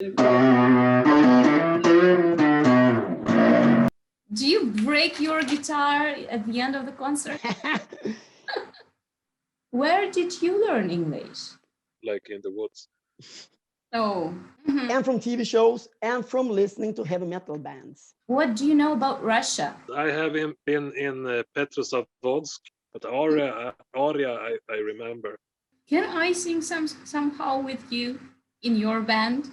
Do you break your guitar at the end of the concert? Where did you learn English? Like in the woods. Oh. Mm-hmm. And from TV shows and from listening to heavy metal bands. What do you know about Russia? I have been in Petrozavodsk, but Aria I remember. Can I sing somehow with you in your band?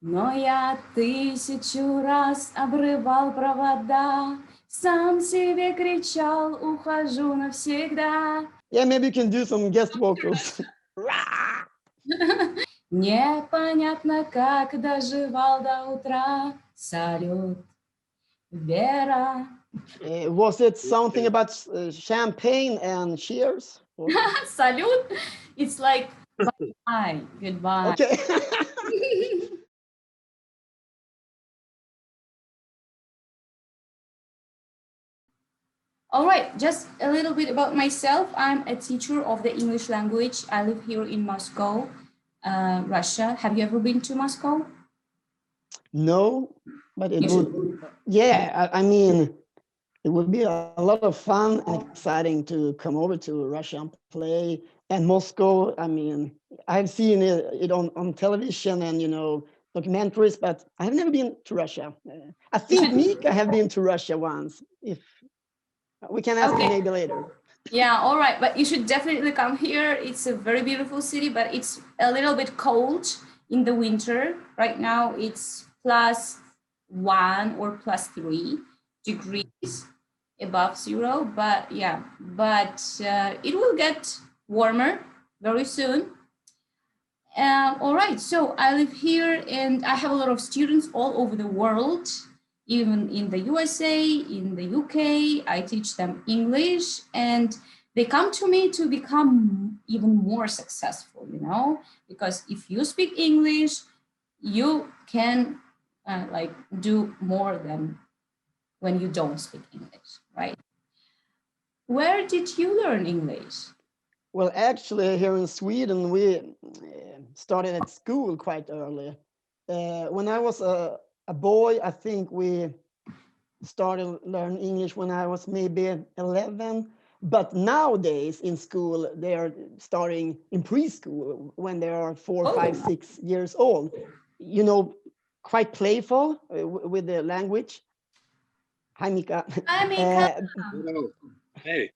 Но я 1000 раз обрывал провода, сам себе кричал, ухожу навсегда. Yeah, maybe you can do some guest vocals. Непонятно, как доживал до утра. Салют, Вера. Was it something about champagne and cheers? Salute. It's like bye, goodbye. Okay. All right, just a little bit about myself. I'm a teacher of the English language. I live here in Moscow, Russia. Have you ever been to Moscow? No, but it would. Yeah, I mean, it would be a lot of fun and exciting to come over to Russia and play. And Moscow, I mean, I've seen it on television and, documentaries, but I've never been to Russia. I think Miika have been to Russia once. If we can ask him maybe later. Yeah, all right. But you should definitely come here. It's a very beautiful city, but it's a little bit cold in the winter. Right now, it's +1 or +3 degrees above zero. But yeah, it will get warmer very soon. All right, so I live here and I have a lot of students all over the world, even in the USA, in the UK. I teach them English and they come to me to become even more successful, because if you speak English, you can do more than when you don't speak English, right? Where did you learn English? Well, actually, here in Sweden, we started at school quite early. When I was a boy, I think we started learning English when I was maybe 11. But nowadays in school, they are starting in preschool when they are 4, 5, 6 years old. Quite playful with the language. Hi, Miika. Hi, Miika. Hello. Hey.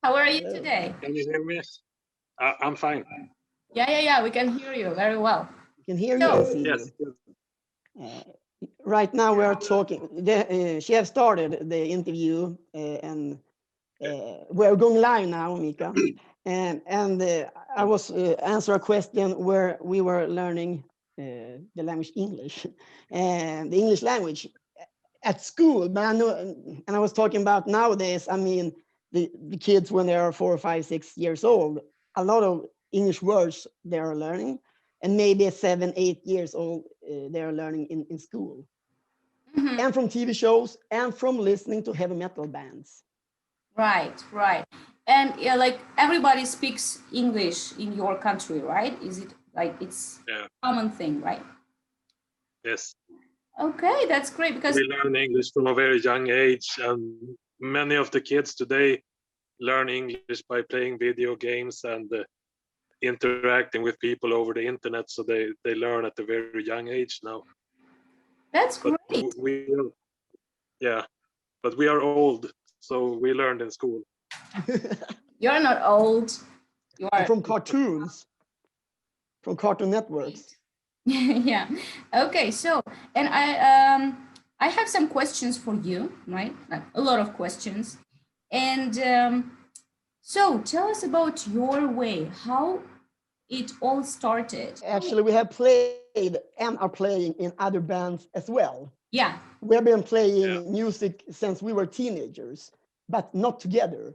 How are you today? Can you hear me? I'm fine. Yeah. We can hear you very well. We can hear you and see yes. you. Right now we are talking. She has started the interview and we're going live now, Miika. And I was answer a question where we were learning the language English and the English language at school. But I know, and I was talking about nowadays. I mean, the kids when they are 4, 5, 6 years old, a lot of English words they are learning, and maybe 7, 8 years old they are learning in school, and from TV shows and from listening to heavy metal bands. Right. And everybody speaks English in your country, right? Is it it's a common thing, right? Yes. Okay, that's great because we learn English from a very young age, and many of the kids today learn English by playing video games and interacting with people over the internet. So they learn at a very young age now. That's great. But we are old, so we learned in school. You're not old. You are from cartoons, from Cartoon Networks. Yeah. Okay. So, and I have some questions for you, right? Like a lot of questions. And so tell us about your way, how it all started. Actually, we have played and are playing in other bands as well. Yeah. We have been playing music since we were teenagers, but not together.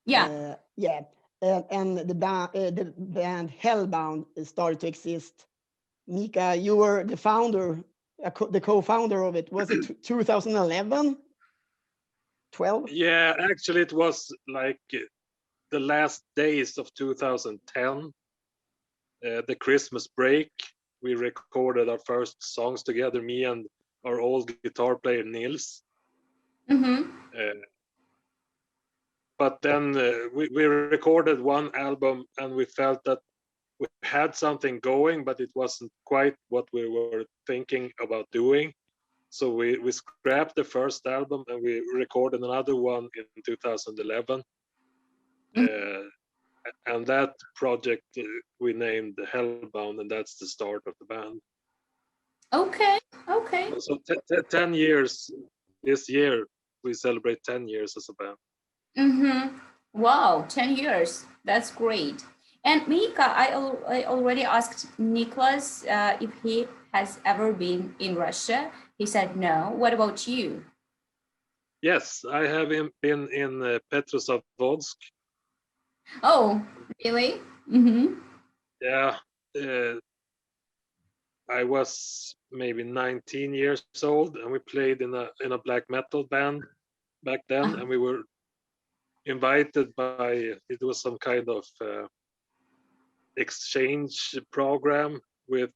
Yeah. And the band Hellbound started to exist. Miika, you were the founder, the co-founder of it. Was it 2011? 12? Yeah, actually it was like the last days of 2010, the Christmas break. we recorded our first songs together, me and our old guitar player Nils. Mm-hmm. But then we recorded one album and we felt that we had something going, but it wasn't quite what we were thinking about doing. So we scrapped the first album and we recorded another one in 2011. And that project we named Hellbound, and that's the start of the band. Okay. Okay. So 10 years this year, we celebrate 10 years as a band. Mm-hmm. Wow, 10 years. That's great. And Miika, I already asked Niclkas if he has ever been in Russia. He said no. What about you? Yes, I have been in Petrozavodsk. Oh, really? Mm-hmm. Yeah, I was maybe 19 years old, and we played in a black metal band back then, and we were invited by, it was some kind of exchange program with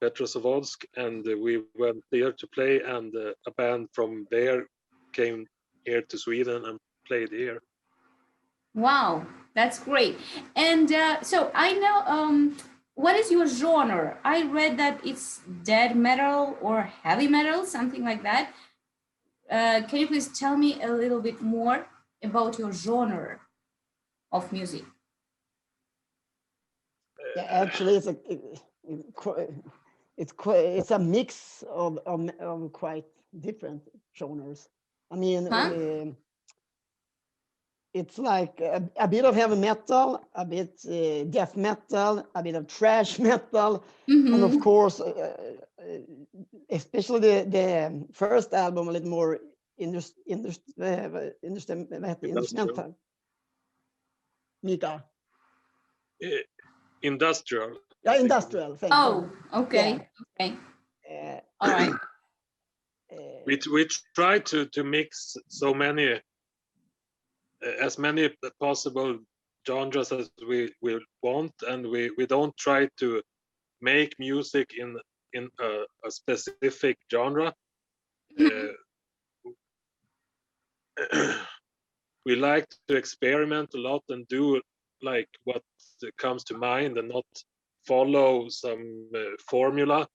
Petrozavodsk, and we went there to play, and a band from there came here to Sweden and played here. Wow, that's great. And so I know, what is your genre? I read that it's death metal or heavy metal, something like that. Can you please tell me a little bit more about your genre of music? Yeah, actually, it's a mix of quite different genres. I mean, it's like a bit of heavy metal, a bit death metal, a bit of thrash metal, and of course, especially the first album, a little more instrumental. Miika. Industrial. Yeah, industrial. Thank you. Okay. Yeah. Okay. All right. We try to mix as many possible genres as we want, and we don't try to make music in a specific genre. We like to experiment a lot and do like what comes to mind and not follow some formula.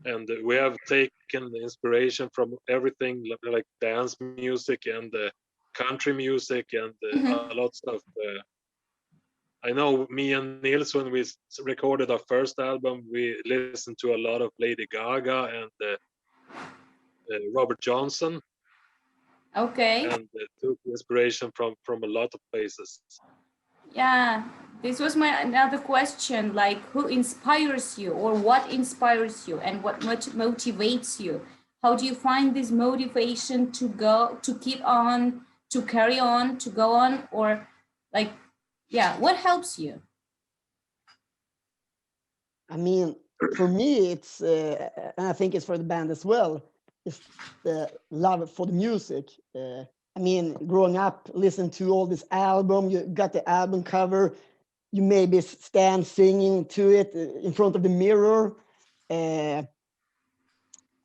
And we have taken inspiration from everything, like dance music and country music and a lot of. I know me and Nils, when we recorded our first album, we listened to a lot of Lady Gaga and Robert Johnson. Okay. And took inspiration from a lot of places. Yeah, this was my another question, like who inspires you or what inspires you and what motivates you? How do you find this motivation to go, to keep on, to carry on, to go on, or like, yeah, what helps you? I mean, for me, it's, and I think it's for the band as well, it's the love for the music. I mean, growing up, listening to all this album, you got the album cover, you maybe stand singing to it in front of the mirror. I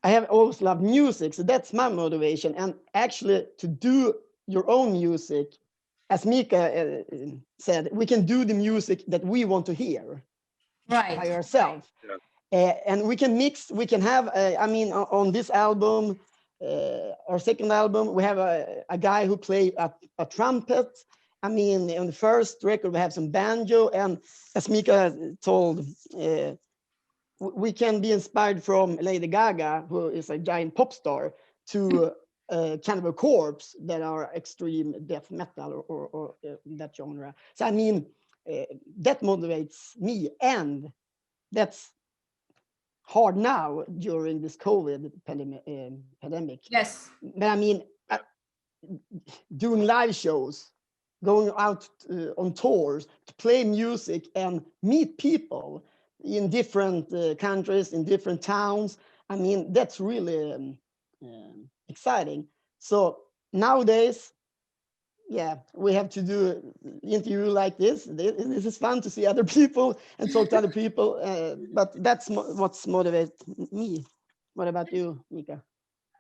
have always loved music, so that's my motivation. And actually, to do your own music, as Miika said, we can do the music that we want to hear, right, by ourselves. Yeah. And we can mix, we can have, I mean, on this album, our second album, we have a guy who plays a trumpet. I mean, on the first record, we have some banjo. And as Miika told, we can be inspired from Lady Gaga, who is a giant pop star, to Cannibal Corpse that are extreme death metal or that genre. So, I mean, that motivates me. And that's hard now during this COVID pandemic. Yes. But I mean, doing live shows, going out on tours to play music and meet people in different countries, in different towns. I mean, that's really exciting. So nowadays, yeah, we have to do interview like this. This is fun to see other people and talk to other people. But that's what's motivates me. What about you, Miika?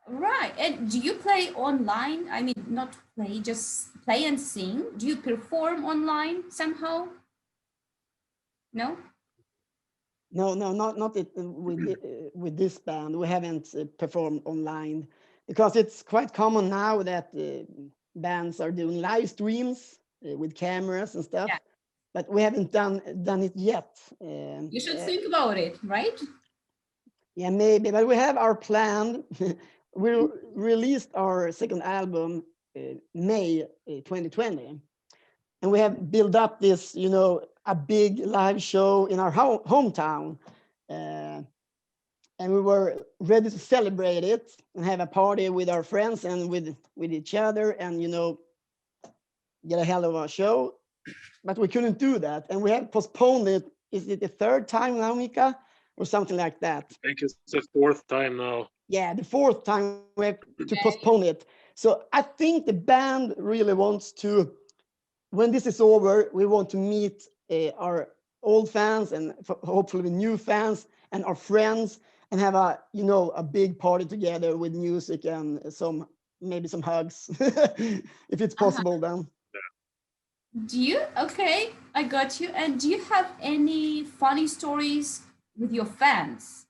Right. And do you play online? I mean, not play, just play and sing. Do you perform online somehow? No? No, not it, with this band. We haven't performed online because it's quite common now that bands are doing live streams with cameras and stuff. Yeah. But we haven't done it yet. You should think about it, right? Yeah, maybe, but we have our plan. We released our second album May 2020, and we have built up this, a big live show in our hometown, and we were ready to celebrate it and have a party with our friends and with each other, and get a hell of a show. But we couldn't do that, and we have postponed it. Is it the third time now, Miika, or something like that? I think it's the fourth time now. Yeah, the fourth time we have to postpone it. So I think the band really wants to, when this is over, we want to meet our old fans and hopefully new fans and our friends and have a big party together with music and maybe some hugs, if it's possible then. Okay, I got you. And do you have any funny stories with your fans?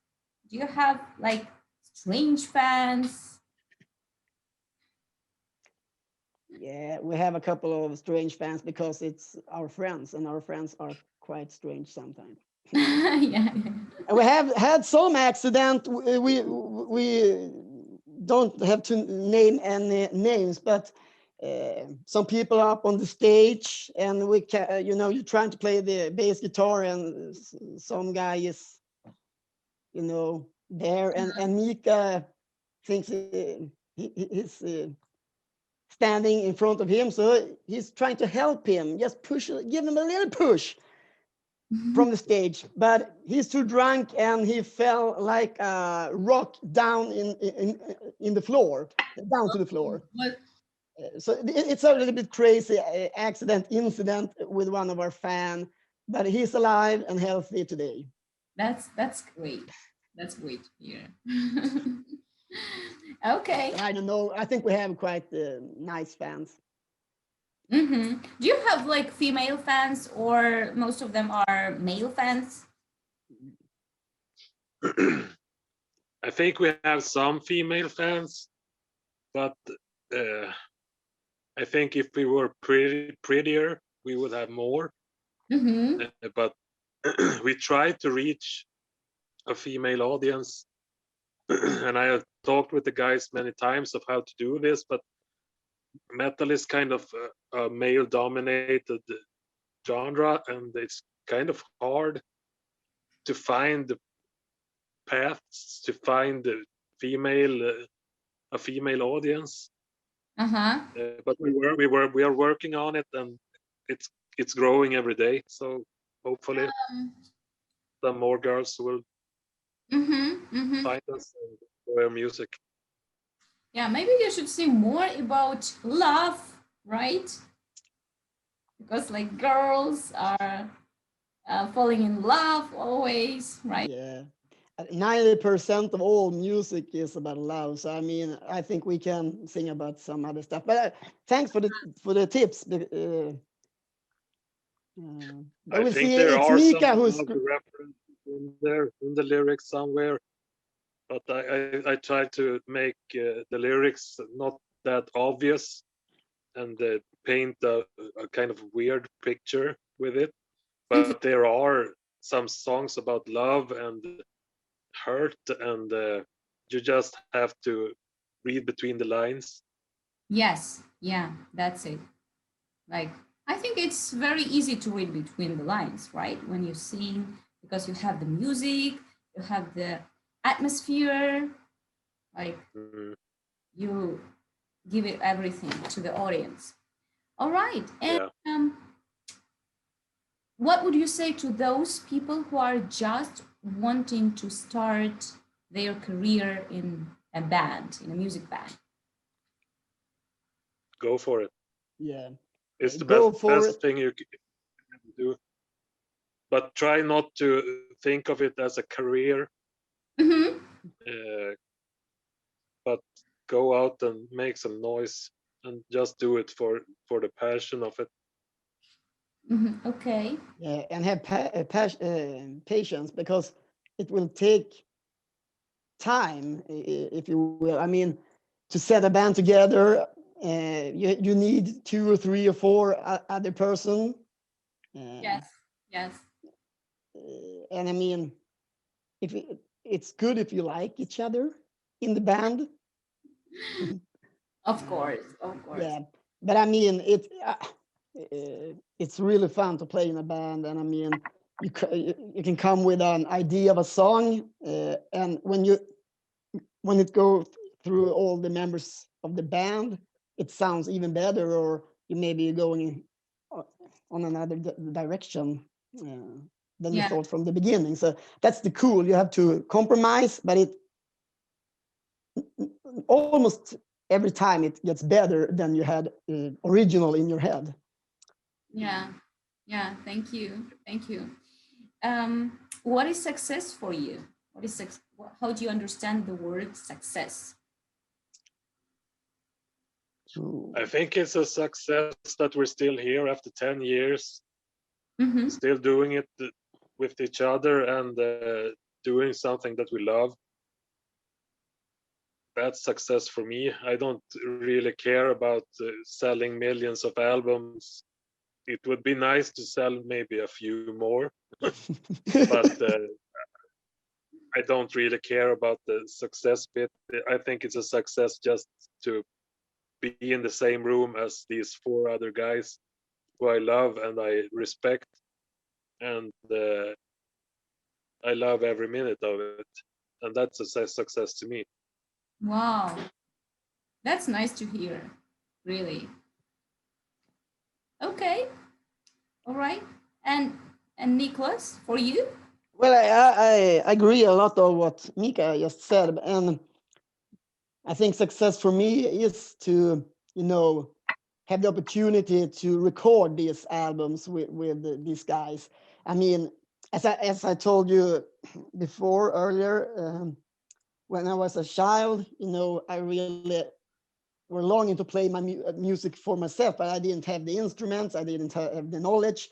Do you have like strange fans? Yeah, we have a couple of strange fans because it's our friends, and our friends are quite strange sometimes. Yeah. And we have had some accident. We don't have to name any names, but some people are up on the stage, and you're trying to play the bass guitar, and some guy is, there, and Miika thinks he's standing in front of him, so he's trying to help him, just give him a little push from the stage, but he's too drunk and he fell like a rock down in the floor, down to the floor. What? So it's a little bit crazy incident with one of our fans, but he's alive and healthy today. That's great. That's great to hear. Okay. But I don't know. I think we have quite nice fans. Mm-hmm. Do you have like female fans, or most of them are male fans? I think we have some female fans, but I think if we were prettier, we would have more. Mm-hmm. But we tried to reach a female audience, and I have talked with the guys many times of how to do this, but metal is kind of a male-dominated genre, and it's kind of hard to find the paths to find the a female audience. Uh-huh. But we are working on it, and it's growing every day. So hopefully some more girls will find us and do our music. Yeah, maybe you should sing more about love, right? Because like girls are falling in love always, right? Yeah. 90% of all music is about love. So I mean, I think we can sing about some other stuff. But thanks for the tips. But I we'll think see. there It's are Miika some who's. references in there in the lyrics somewhere, but I try to make the lyrics not that obvious and paint a kind of weird picture with it. But there are some songs about love and hurt, and you just have to read between the lines. Yes, yeah, that's it. Like, I think it's very easy to read between the lines, right? When you sing, because you have the music, you have the atmosphere, like you give it everything to the audience. All right. And Yeah. what would you say to those people who are just wanting to start their career in a band, in a music band? Go for it. Yeah. It's the Go best for best it. thing you can do. But try not to think of it as a career. Mm-hmm. Uh, but go out and make some noise and just do it for the passion of it. Mm-hmm. Okay. Yeah, and have patience, because it will take time, if you will. I mean, to set a band together, you need 2 or 3 or 4 other person. Yes. Yes. And I mean, if it's good if you like each other in the band. Of course. Of course. Yeah, but I mean, it's really fun to play in a band, and I mean, you can come with an idea of a song, and when it goes through all the members of the band, it sounds even better, or you maybe going on another direction than you Yeah. thought from the beginning. So that's the cool. You have to compromise, but it almost every time it gets better than you had original in your head. Yeah. Yeah. Thank you. Thank you. What is success for you? What is how do you understand the word success? I think it's a success that we're still here after 10 years, Mm-hmm. still doing it with each other and doing something that we love. That's success for me. I don't really care about selling millions of albums. It would be nice to sell maybe a few more, but I don't really care about the success bit. I think it's a success just to be in the same room as these 4 other guys who I love and I respect, and I love every minute of it, and that's a success to me. Wow. That's nice to hear. Really. Okay. All right. And Nicklas, for you? Well, I agree a lot of what Miika just said, and I think success for me is to, have the opportunity to record these albums with these guys. I mean, as I told you before earlier, when I was a child, I really were longing to play my music for myself, but I didn't have the instruments, I didn't have the knowledge.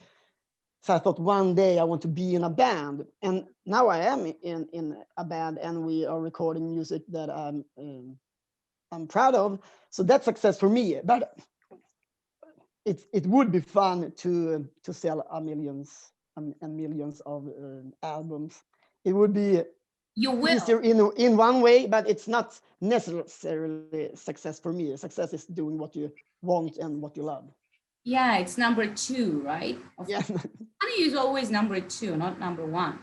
So I thought one day I want to be in a band, and now I am in a band, and we are recording music that I'm proud of. So that's success for me. But it would be fun to sell millions and millions of albums. It would be You will. easier in one way, but it's not necessarily success for me. Success is doing what you want and what you love. Yeah, it's number 2, right? Yeah. Money is always number 2, not number 1,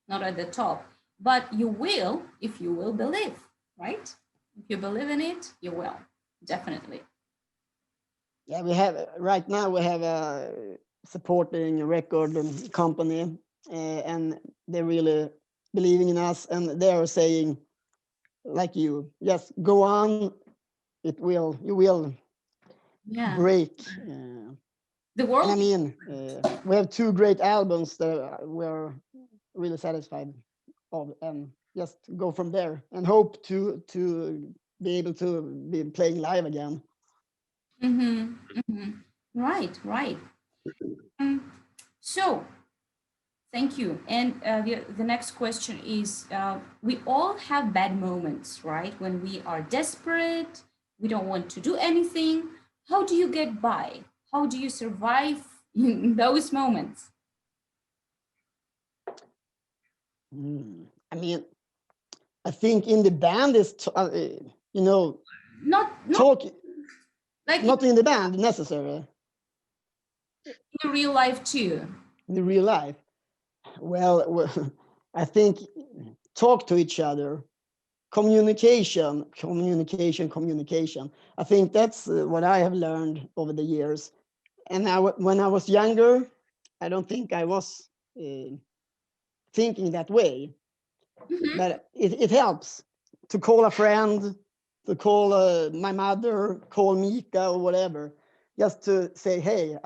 not at the top. But you will if you will believe, right? If you believe in it, you will. Definitely. Yeah, right now we have a supporting record company, and they're really believing in us, and they are saying, like you, just go on, you will Yeah. break. The And I world. mean, we have 2 great albums that we're really satisfied of, and just go from there and hope to be able to be playing live again. Mm-hmm. Mm-hmm. Right, right. So, thank you. And the next question is we all have bad moments, right? When we are desperate, we don't want to do anything. How do you get by? How do you survive in those moments? I mean, I think in the band is, Not talk, like not in the band necessarily, in real life too. in the real life. Well, I think talk to each other, communication. I think that's what I have learned over the years. And when I was younger, I don't think I was thinking that way, Mhm. but it helps to call a friend, to call my mother, call Miika or whatever. just to say, hey,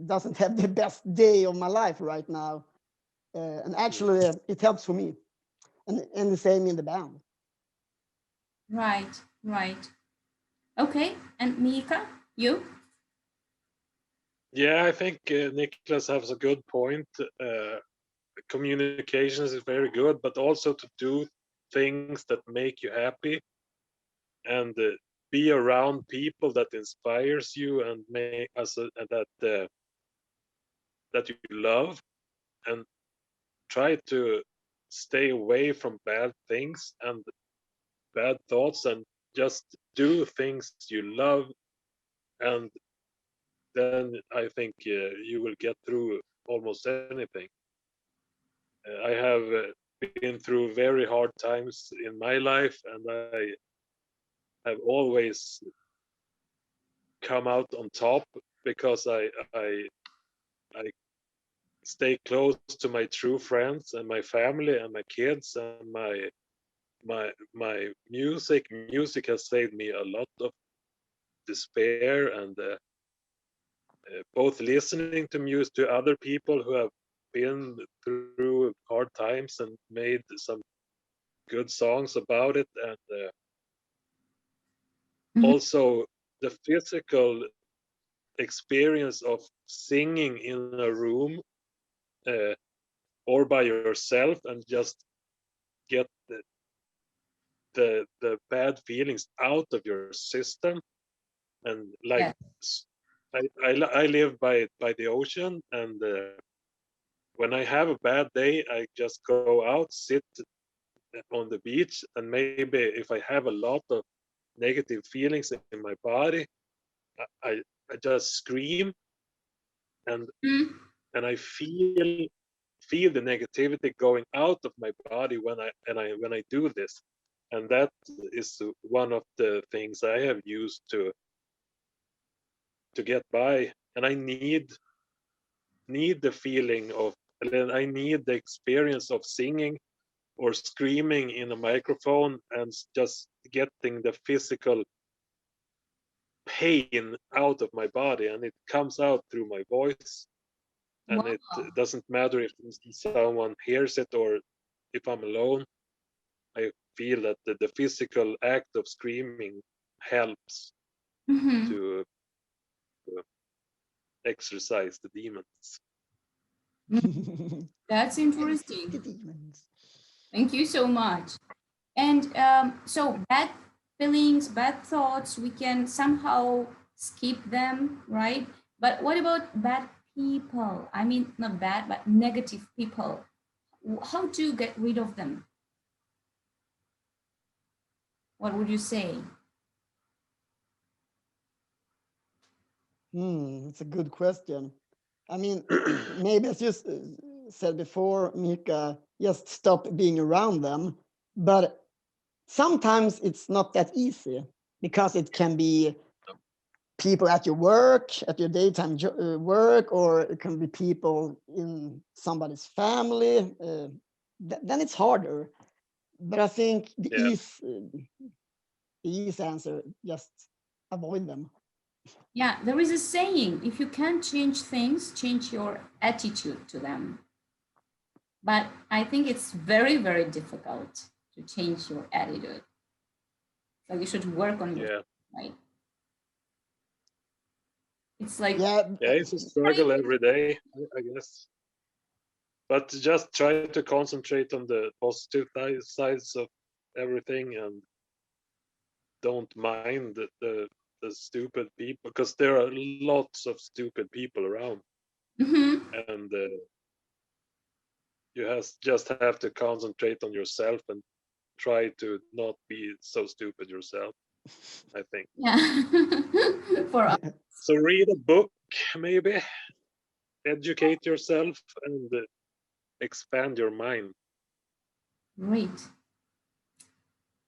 doesn't have the best day of my life right now. And actually, it helps for me. And the same in the band. Right, right. Okay, and Miika, you? Yeah, I think Niclkas has a good point. Communications is very good, but also to do things that make you happy and be around people that inspires you and make us that you love, and try to stay away from bad things and bad thoughts, and just do things you love, and then I think you will get through almost anything. I have been through very hard times in my life, and I have always come out on top because I stay close to my true friends and my family and my kids and my music. Music has saved me a lot of despair, and both listening to music to other people who have been through hard times and made some good songs about it, and Mhm. also the physical experience of singing in a room uh, or by yourself, and just get the bad feelings out of your system. And like Yeah. I live by the ocean, and when I have a bad day, I just go out, sit on the beach, and maybe if I have a lot of negative feelings in my body, I just scream, and Mm. I feel the negativity going out of my body when I do this. And that is one of the things I have used to get by. And I need the feeling of, I need the experience of singing or screaming in a microphone, and just getting the physical pain out of my body, and it comes out through my voice. And Wow. it doesn't matter if someone hears it or if I'm alone. I feel that the physical act of screaming helps Mhm. to exercise the demons. That's And fight the interesting. demons. Thank you so much. And so bad feelings, bad thoughts, we can somehow skip them, right? But what about bad people? I mean, not bad, but negative people. How to get rid of them? What would you say? It's a good question. I mean, maybe as you said before, Mika, just stop being around them. But sometimes it's not that easy because it can be people at your work, at your daytime work, or it can be people in somebody's family. Then it's harder. But I think Yeah, the easy answer, just avoid them. Yeah, there is a saying, if you can't change things, change your attitude to them. But I think it's very, very difficult to change your attitude. So you should work on yourself, yeah, right? It's like, Yeah, yeah. It's a struggle every day, I guess. But just try to concentrate on the positive sides of everything, and don't mind the stupid people, because there are lots of stupid people around, mhm. and you just have to concentrate on yourself and try to not be so stupid yourself, I think. Yeah. For us, So read a book, maybe educate yourself, and expand your mind. great.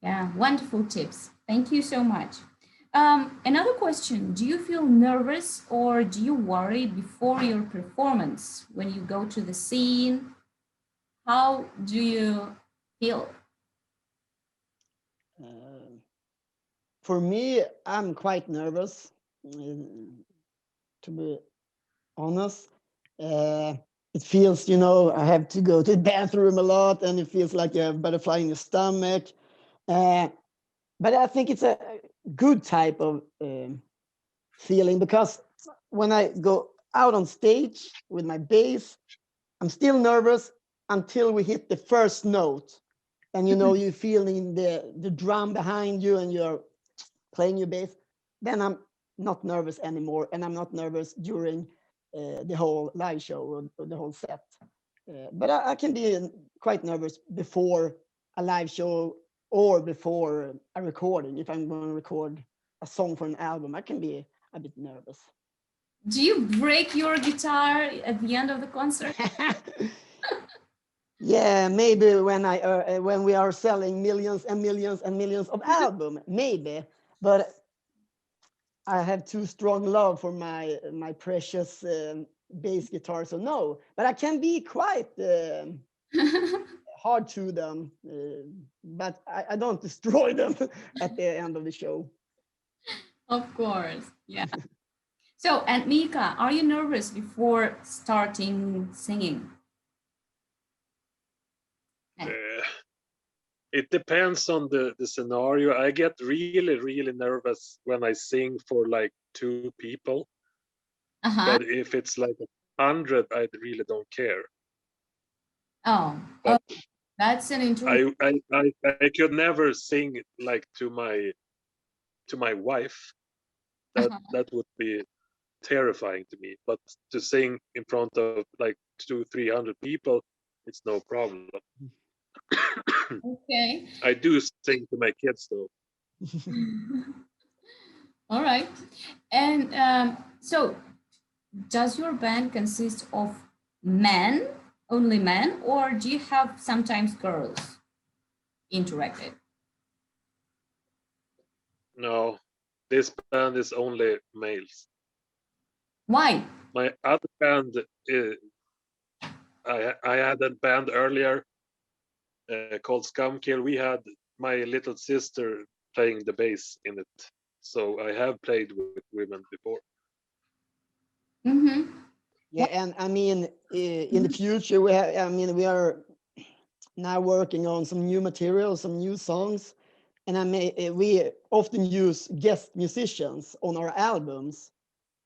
Yeah, wonderful tips. Thank you so much. Another question. Do you feel nervous or do you worry before your performance when you go to the scene? How do you feel? for me, I'm quite nervous. to be honest. It feels, you know, I have to go to the bathroom a lot, and it feels like you have butterfly in your stomach. But I think it's a good type of feeling, because when I go out on stage with my bass, I'm still nervous until we hit the first note, and you know, you're feeling the drum behind you and you're playing your bass. Then I'm not nervous anymore, and I'm not nervous during the whole live show or the whole set. But I can be quite nervous before a live show or before a recording. If I'm going to record a song for an album, I can be a bit nervous. Do you break your guitar at the end of the concert? Yeah, maybe when we are selling millions and millions and millions of albums, maybe. But I have too strong love for my precious bass guitar, so no. But I can be quite hard to them, but I don't destroy them at the end of the show. Of course, yeah. So, and Miika, are you nervous before starting singing? It depends on the scenario. I get really nervous when I sing for like 2 people. But if it's like 100, I really don't care. Oh, but that's an interesting. I could never sing like to my wife. That would be terrifying to me. But to sing in front of like 200-300 people, it's no problem. Okay. I do sing to my kids though. All right. And so does your band consist of men, only men, or do you have sometimes girls interacted? No, this band is only males. Why? My other band, I had a band earlier called Scumkill. We had my little sister playing the bass in it. So I have played with women before. Mm-hmm. Yeah, and I mean, in the future, we are now working on some new material, some new songs, and we often use guest musicians on our albums.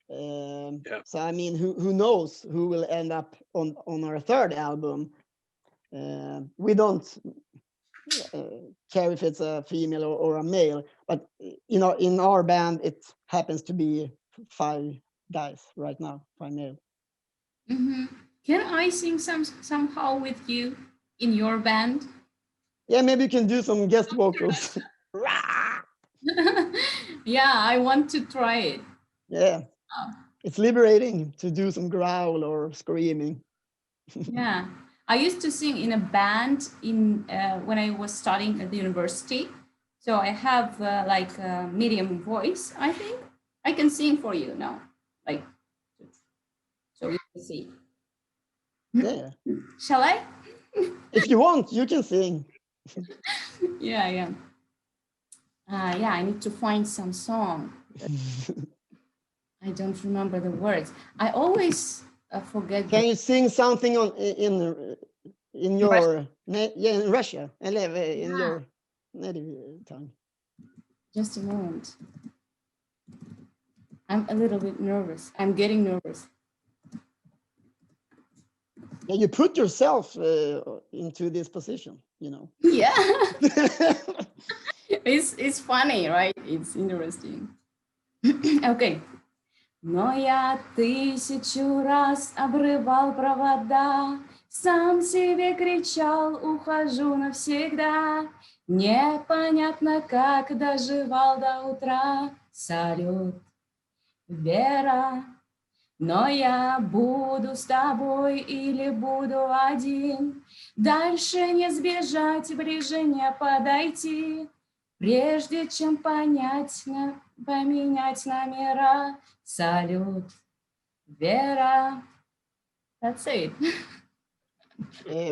Yeah. So I mean, who knows who will end up on our third album? We don't care if it's a female or a male, but you know, in our band, it happens to be 5 guys right now, 5 male. Mm-hmm. Can I sing somehow with you in your band? Yeah, maybe you can do some guest vocals. Yeah, I want to try it. Yeah, it's liberating to do some growl or screaming. Yeah, I used to sing in a band when I was studying at the university. So I have like a medium voice. I think I can sing for you now, like, so you can see. Yeah. Shall I? If you want, you can sing. Yeah. Yeah, I need to find some song. I don't remember the words. I always forget. Can you sing something in your in Russia, in your native tongue? Just a moment. I'm a little bit nervous. I'm getting nervous. Yeah, you put yourself into this position, you know. Yeah. It's funny, right? It's interesting. Okay. Но я 1000 раз обрывал провода, сам себе кричал, ухожу навсегда. Непонятно, как доживал до утра. Салют, Вера. Но я буду с тобой или буду один. Дальше не сбежать, ближе не подойти. Прежде чем поменять номера. Салют, Вера. That's it.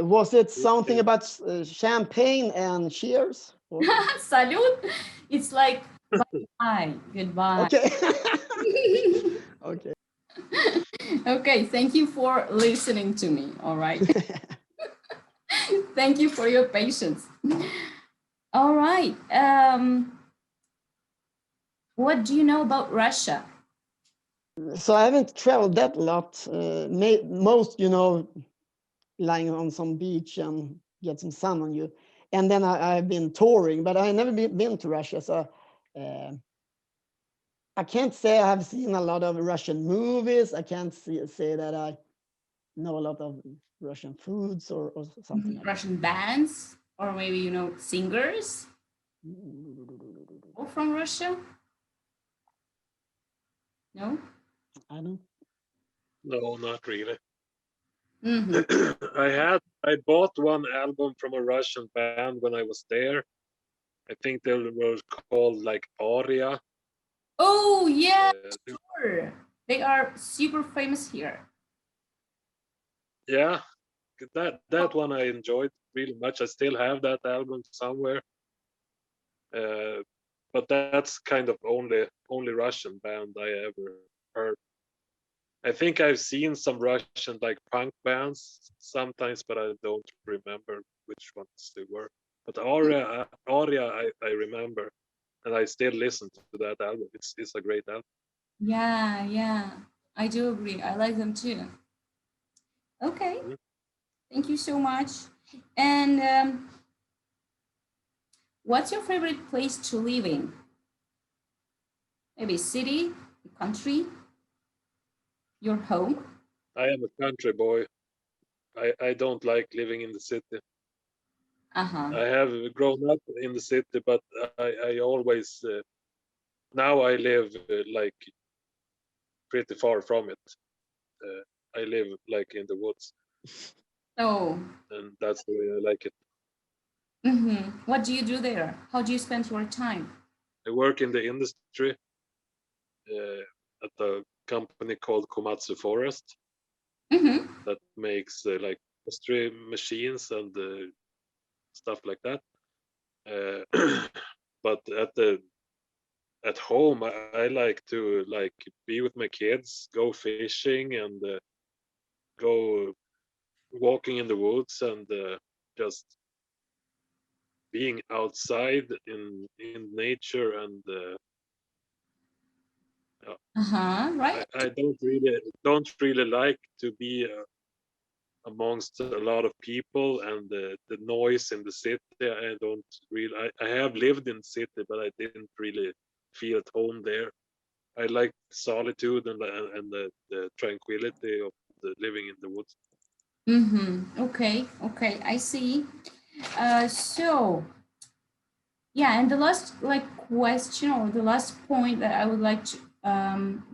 Was it something about champagne and cheers? Salute. It's like bye, goodbye. Okay. Okay. Okay, thank you for listening to me. All right. Thank you for your patience. All right. What do you know about Russia? So I haven't traveled that lot. Most, lying on some beach and get some sun on you. And then I've been touring, but I never been to Russia. So I can't say I have seen a lot of Russian movies. I can't say that I know a lot of Russian foods or something like Russian bands, or maybe singers that. all from Russia? No. I don't. No, not really. Mm-hmm. I bought one album from a Russian band when I was there. I think they were called like Aria. Oh yeah, Uh, sure. They are super famous here. yeah, that one I enjoyed really much. I still have that album somewhere. But that's kind of only Russian band I ever heard. I think I've seen some Russian like punk bands sometimes, but I don't remember which ones they were. But Aria, I remember, and I still listen to that album. It's a great album. Yeah, yeah. I do agree. I like them too. Okay. Mhm. Thank you so much. And what's your favorite place to live in? Maybe city, country, your home? I am a country boy. I don't like living in the city. Uh-huh. I have grown up in the city, but I always now I live like pretty far from it. I live like in the woods, Oh. and that's the way I like it. What do you do there? How do you spend your time? I work in the industry at a company called Komatsu Forest Mm-hmm. that makes like industry machines and stuff like that. But at home, I like to like be with my kids, go fishing, and go walking in the woods, and just being outside in nature. And Uh-huh. Right? I don't really like to be amongst a lot of people and the noise in the city. I don't really. I have lived in the city, but I didn't really feel at home there. I like solitude and the tranquility of the living in the woods. Okay, okay, I see. So yeah, and the last question or the last point that I would like to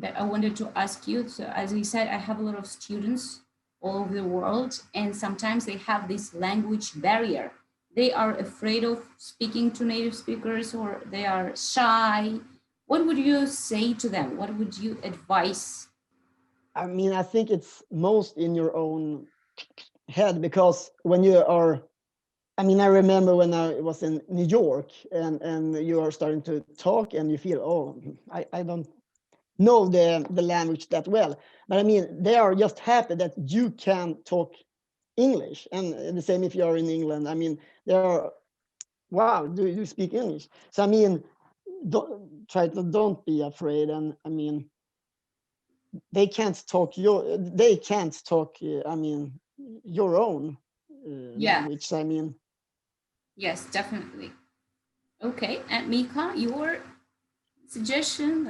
that I wanted to ask you. So as we said, I have a lot of students all over the world, and sometimes they have this language barrier. They are afraid of speaking to native speakers, or they are shy. What would you say to them? What would you advise? I mean, I think it's most in your own head because when you are, I mean, I remember when I was in New York and you are starting to talk and you feel, oh, I don't know the language that well. But I mean, they are just happy that you can talk English. And the same if you are in England. I mean, they are, wow, do you speak English? So I mean, don't be afraid. And I mean, they can't talk I mean, your own Yeah, language. So I mean, yes, definitely. Okay, and Mika, your suggestion,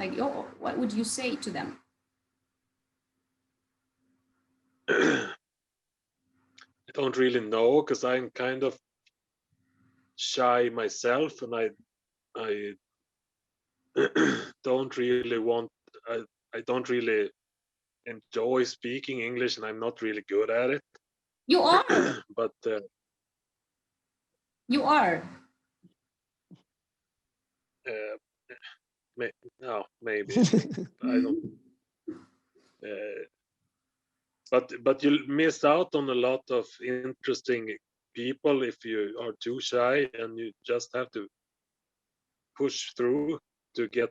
what would you say to them? I don't really know because I'm kind of shy myself, and I don't really want. I don't really enjoy speaking English, and I'm not really good at it. You are. But You are. uh, no, maybe I don't. Uh, but you'll miss out on a lot of interesting people if you are too shy, and you just have to push through to get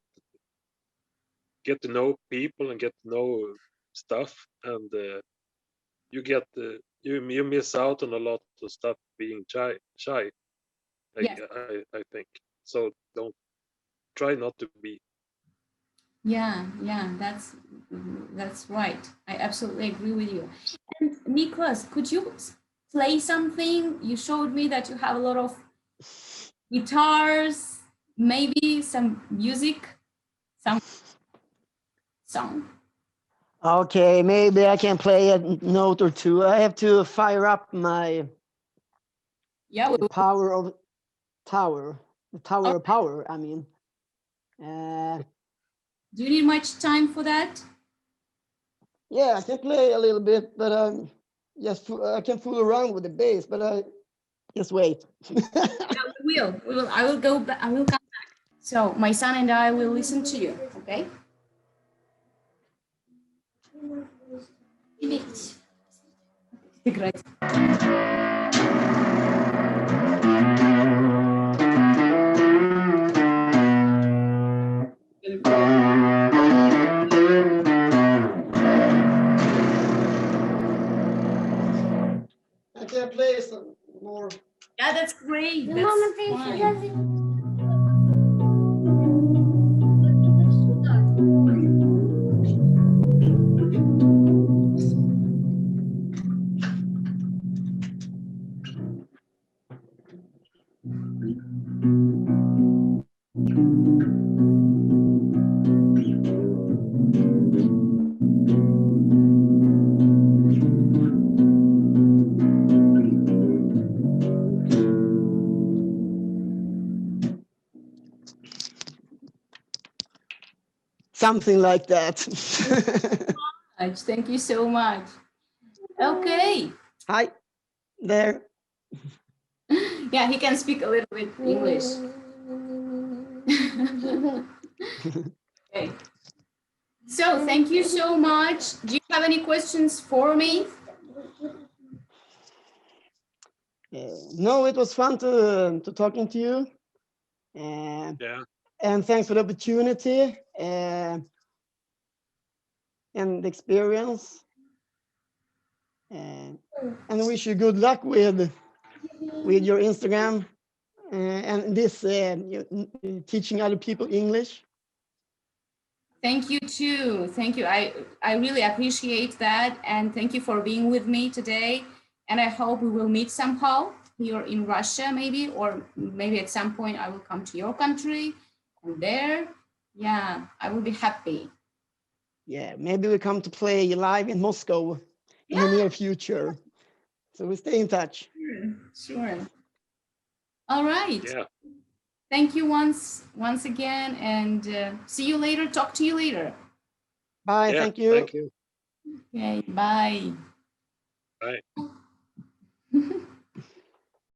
get to know people and get to know stuff, and you get you miss out on a lot of stuff being shy. Yes. I think so. Don't try not to be. Yeah, that's right. I absolutely agree with you. And Niclkas, could you play something? You showed me that you have a lot of guitars, maybe some music, some song. Okay, maybe I can play a note or two. I have to fire up my Yeah, the power of tower, the tower of power. I mean, do you need much time for that? yeah, I can play a little bit, but just I can fool around with the bass, but I just wait. Yeah, we will. We will. I will go back. I will come back. So my son and I will listen to you. Okay. Great. I can play some more. Yeah, that's great. That's fine. Something like that. Thank you so much. Okay. Hi, there. Yeah, he can speak a little bit English. Okay. So thank you so much. Do you have any questions for me? No, it was fun to talking to you. Yeah. And thanks for the opportunity and the experience. And wish you good luck with your Instagram and this teaching other people English. Thank you too. Thank you. I really appreciate that. And thank you for being with me today. And I hope we will meet somehow here in Russia, maybe, or maybe at some point I will come to your country and there. Yeah, I will be happy. Yeah, maybe we come to play live in Moscow in the near future. So we stay in touch. Sure. All right. Yeah. Thank you once again, and see you later. Talk to you later. Bye. Yeah. Thank you. Thank you. Okay. Bye. Bye.